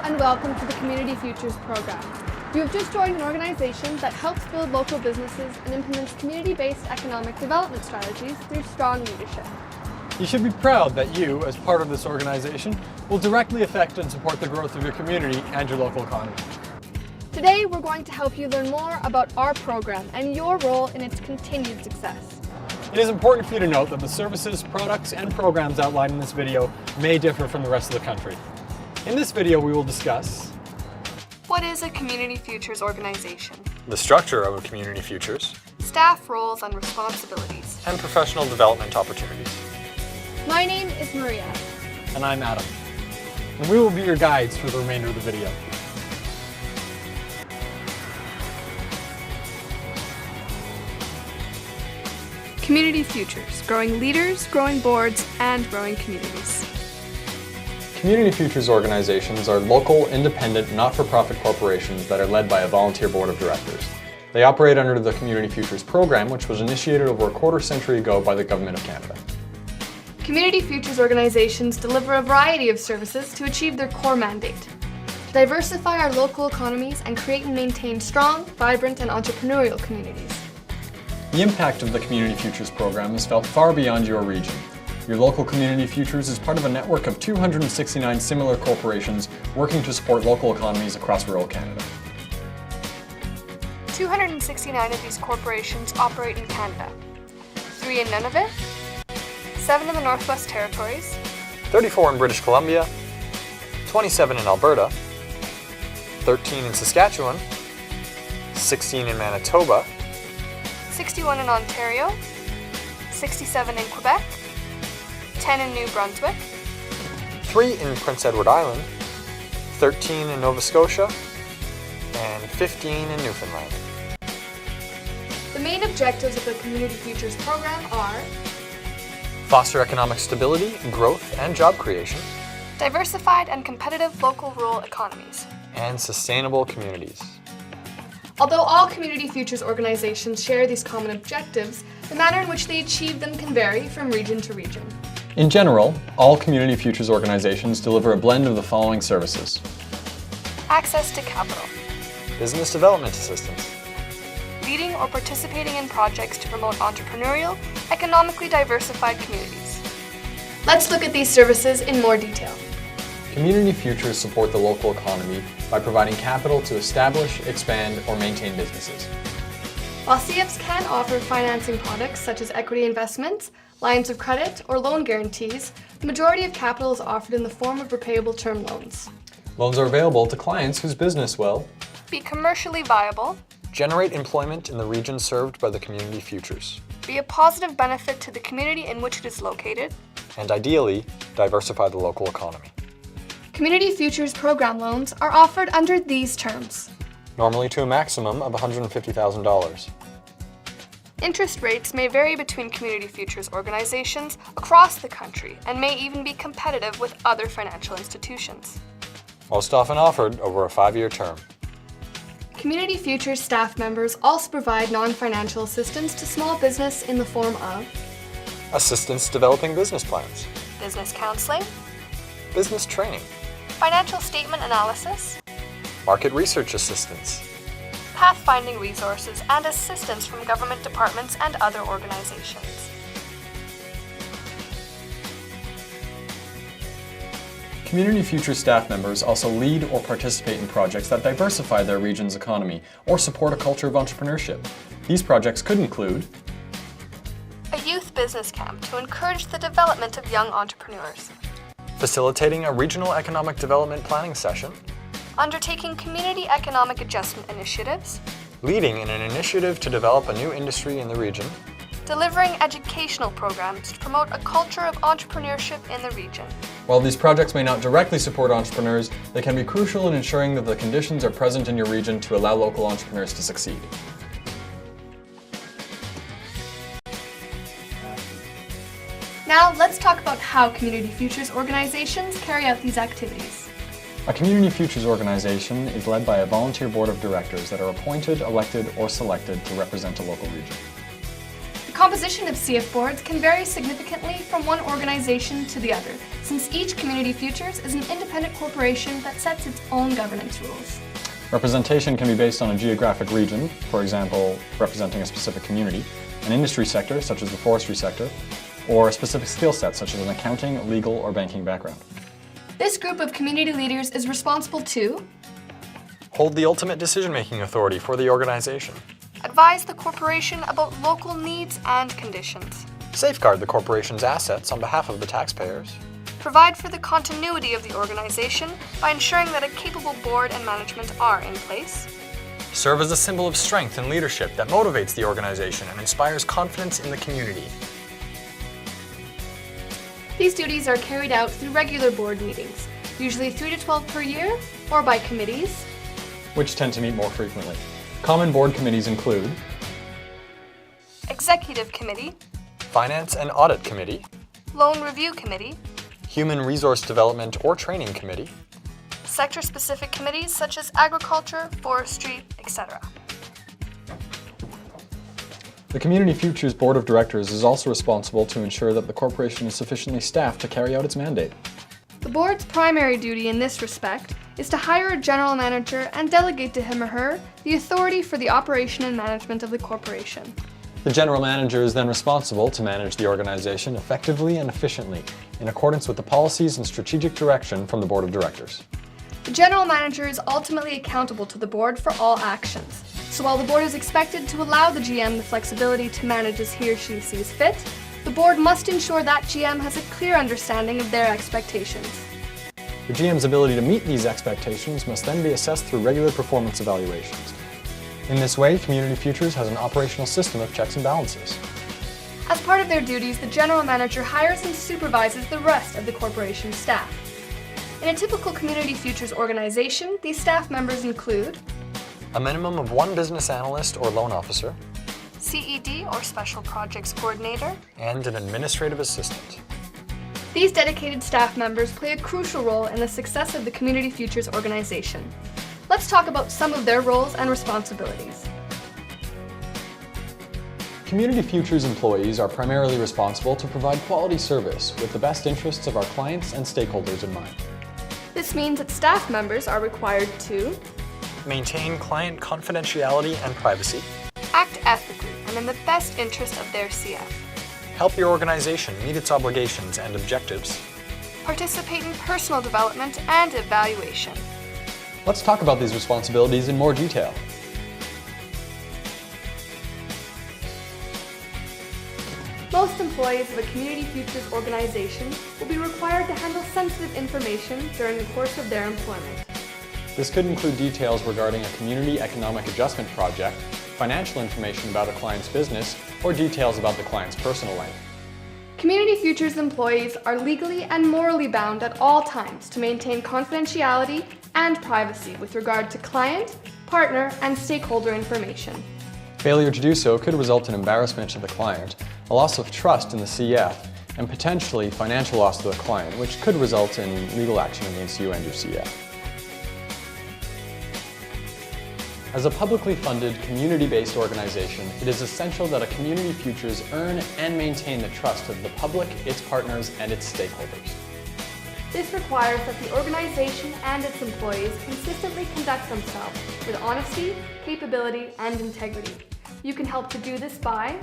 and welcome to the Community Futures program. You have just joined an organization that helps build local businesses and implements community-based economic development strategies through strong leadership. You should be proud that you, as part of this organization, will directly affect and support the growth of your community and your local economy. Today, we're going to help you learn more about our program and your role in its continued success. It is important for you to note that the services, products, and programs outlined in this video may differ from the rest of the country. In this video, we will discuss what is a Community Futures organization, the structure of a Community Futures, staff roles and responsibilities, and professional development opportunities. My name is Maria. And I'm Adam. And we will be your guides for the remainder of the video. Community Futures, growing leaders, growing boards, and growing communities. Community Futures organizations are local, independent, not-for-profit corporations that are led by a volunteer board of directors. They operate under the Community Futures program, which was initiated over a quarter-century ago by the Government of Canada. Community Futures organizations deliver a variety of services to achieve their core mandate: to diversify our local economies and create and maintain strong, vibrant, and entrepreneurial communities. The impact of the Community Futures program is felt far beyond your region. Your local Community Futures is part of a network of 269 similar corporations working to support local economies across rural Canada. 269 of these corporations operate in Canada. 3 in Nunavut, 7 in the Northwest Territories, 34 in British Columbia, 27 in Alberta, 13 in Saskatchewan, 16 in Manitoba, 61 in Ontario, 67 in Quebec, 10 in New Brunswick, 3 in Prince Edward Island, 13 in Nova Scotia, and 15 in Newfoundland. The main objectives of the Community Futures program are foster economic stability, growth, and job creation, diversified and competitive local rural economies, and sustainable communities. Although all Community Futures organizations share these common objectives, the manner in which they achieve them can vary from region to region. In general, all Community Futures organizations deliver a blend of the following services: access to capital, business development assistance, leading or participating in projects to promote entrepreneurial, economically diversified communities. Let's look at these services in more detail. Community Futures support the local economy by providing capital to establish, expand, or maintain businesses. While CFs can offer financing products such as equity investments, lines of credit, or loan guarantees, the majority of capital is offered in the form of repayable term loans. Loans are available to clients whose business will be commercially viable, generate employment in the region served by the Community Futures, be a positive benefit to the community in which it is located, and ideally, diversify the local economy. Community Futures program loans are offered under these terms. Normally to a maximum of $150,000. Interest rates may vary between Community Futures organizations across the country and may even be competitive with other financial institutions. Most often offered over a 5-year term. Community Futures staff members also provide non-financial assistance to small business in the form of assistance developing business plans, business counseling, business training, financial statement analysis, market research assistance, pathfinding resources, and assistance from government departments and other organizations. Community Futures staff members also lead or participate in projects that diversify their region's economy or support a culture of entrepreneurship. These projects could include a youth business camp to encourage the development of young entrepreneurs, facilitating a regional economic development planning session, undertaking community economic adjustment initiatives, leading in an initiative to develop a new industry in the region, delivering educational programs to promote a culture of entrepreneurship in the region. While these projects may not directly support entrepreneurs, they can be crucial in ensuring that the conditions are present in your region to allow local entrepreneurs to succeed. Now, let's talk about how Community Futures organizations carry out these activities. A Community Futures organization is led by a volunteer board of directors that are appointed, elected, or selected to represent a local region. The composition of CF boards can vary significantly from one organization to the other, since each Community Futures is an independent corporation that sets its own governance rules. Representation can be based on a geographic region, for example, representing a specific community, an industry sector, such as the forestry sector, or a specific skill set, such as an accounting, legal, or banking background. This group of community leaders is responsible to hold the ultimate decision-making authority for the organization, advise the corporation about local needs and conditions, safeguard the corporation's assets on behalf of the taxpayers, provide for the continuity of the organization by ensuring that a capable board and management are in place, serve as a symbol of strength and leadership that motivates the organization and inspires confidence in the community. These duties are carried out through regular board meetings, usually 3 to 12 per year, or by committees, which tend to meet more frequently. Common board committees include Executive Committee, Finance and Audit Committee, Loan Review Committee, Human Resource Development or Training Committee, sector-specific committees such as agriculture, forestry, etc. The Community Futures Board of Directors is also responsible to ensure that the corporation is sufficiently staffed to carry out its mandate. The board's primary duty in this respect is to hire a general manager and delegate to him or her the authority for the operation and management of the corporation. The general manager is then responsible to manage the organization effectively and efficiently in accordance with the policies and strategic direction from the Board of Directors. The general manager is ultimately accountable to the board for all actions. So while the board is expected to allow the GM the flexibility to manage as he or she sees fit, the board must ensure that GM has a clear understanding of their expectations. The GM's ability to meet these expectations must then be assessed through regular performance evaluations. In this way, Community Futures has an operational system of checks and balances. As part of their duties, the general manager hires and supervises the rest of the corporation's staff. In a typical Community Futures organization, these staff members include a minimum of one business analyst or loan officer, CED or Special Projects Coordinator, and an administrative assistant. These dedicated staff members play a crucial role in the success of the Community Futures organization. Let's talk about some of their roles and responsibilities. Community Futures employees are primarily responsible to provide quality service with the best interests of our clients and stakeholders in mind. This means that staff members are required to maintain client confidentiality and privacy, act ethically and in the best interest of their CF, help your organization meet its obligations and objectives, participate in personal development and evaluation. Let's talk about these responsibilities in more detail. Most employees of a Community Futures organization will be required to handle sensitive information during the course of their employment. This could include details regarding a community economic adjustment project, financial information about a client's business, or details about the client's personal life. Community Futures employees are legally and morally bound at all times to maintain confidentiality and privacy with regard to client, partner, and stakeholder information. Failure to do so could result in embarrassment to the client, a loss of trust in the CF, and potentially financial loss to the client, which could result in legal action against you and your CF. As a publicly funded, community-based organization, it is essential that a Community Futures earn and maintain the trust of the public, its partners, and its stakeholders. This requires that the organization and its employees consistently conduct themselves with honesty, capability, and integrity. You can help to do this by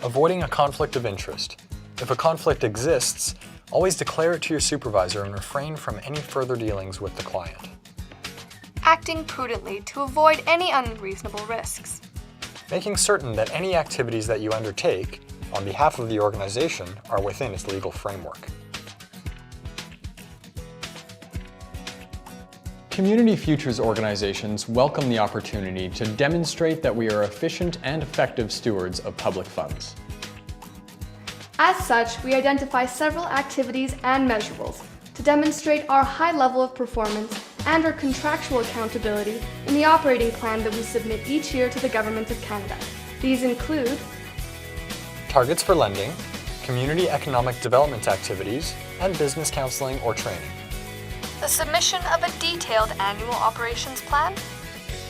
avoiding a conflict of interest. If a conflict exists, always declare it to your supervisor and refrain from any further dealings with the client. Acting prudently to avoid any unreasonable risks. Making certain that any activities that you undertake on behalf of the organization are within its legal framework. Community Futures organizations welcome the opportunity to demonstrate that we are efficient and effective stewards of public funds. As such, we identify several activities and measurables to demonstrate our high level of performance and our contractual accountability in the operating plan that we submit each year to the Government of Canada. These include targets for lending, community economic development activities, and business counseling or training. The submission of a detailed annual operations plan,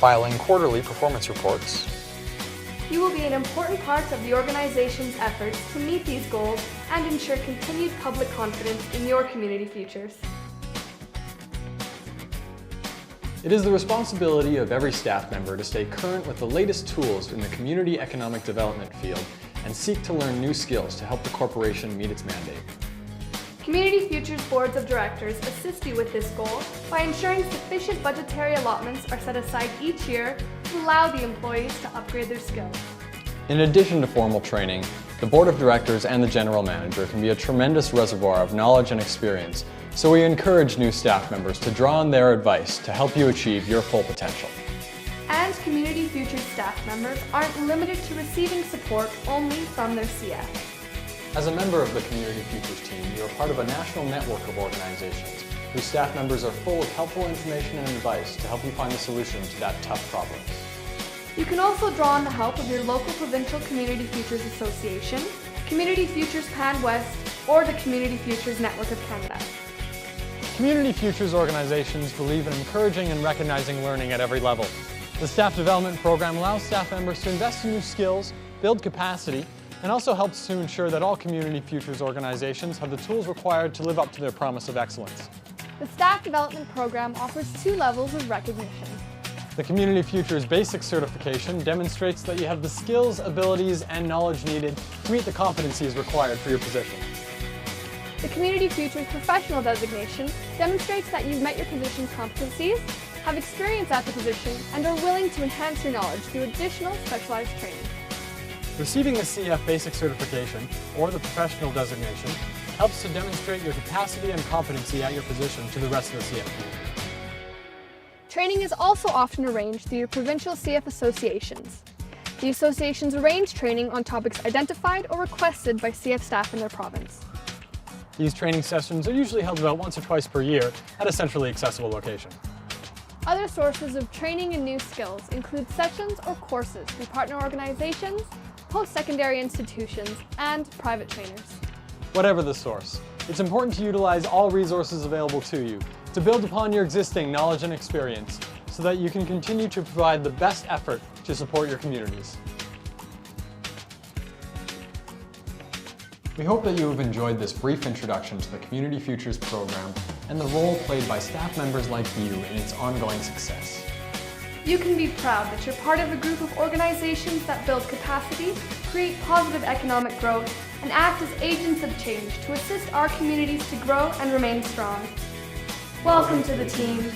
filing quarterly performance reports, You will be an important part of the organization's efforts to meet these goals and ensure continued public confidence in your community futures. It is the responsibility of every staff member to stay current with the latest tools in the community economic development field and seek to learn new skills to help the corporation meet its mandate. Community Futures Boards of Directors assist you with this goal by ensuring sufficient budgetary allotments are set aside each year to allow the employees to upgrade their skills. In addition to formal training, the Board of Directors and the General Manager can be a tremendous reservoir of knowledge and experience, so we encourage new staff members to draw on their advice to help you achieve your full potential. And Community Futures staff members aren't limited to receiving support only from their CF. As a member of the Community Futures team, you are part of a national network of organizations whose staff members are full of helpful information and advice to help you find the solution to that tough problem. You can also draw on the help of your local provincial Community Futures Association, Community Futures Pan West, or the Community Futures Network of Canada. Community Futures organizations believe in encouraging and recognizing learning at every level. The staff development program allows staff members to invest in new skills, build capacity, and also helps to ensure that all Community Futures organizations have the tools required to live up to their promise of excellence. The Staff Development Program offers 2 levels of recognition. The Community Futures Basic Certification demonstrates that you have the skills, abilities, and knowledge needed to meet the competencies required for your position. The Community Futures Professional Designation demonstrates that you've met your position's competencies, have experience at the position, and are willing to enhance your knowledge through additional specialized training. Receiving the CF Basic Certification, or the Professional Designation, helps to demonstrate your capacity and competency at your position to the rest of the CF community. Training is also often arranged through your provincial CF associations. The associations arrange training on topics identified or requested by CF staff in their province. These training sessions are usually held about once or twice per year at a centrally accessible location. Other sources of training and new skills include sessions or courses through partner organizations, post-secondary institutions, and private trainers. Whatever the source, it's important to utilize all resources available to you to build upon your existing knowledge and experience so that you can continue to provide the best effort to support your communities. We hope that you have enjoyed this brief introduction to the Community Futures program and the role played by staff members like you in its ongoing success. You can be proud that you're part of a group of organizations that build capacity, create positive economic growth, and act as agents of change to assist our communities to grow and remain strong. Welcome to the team.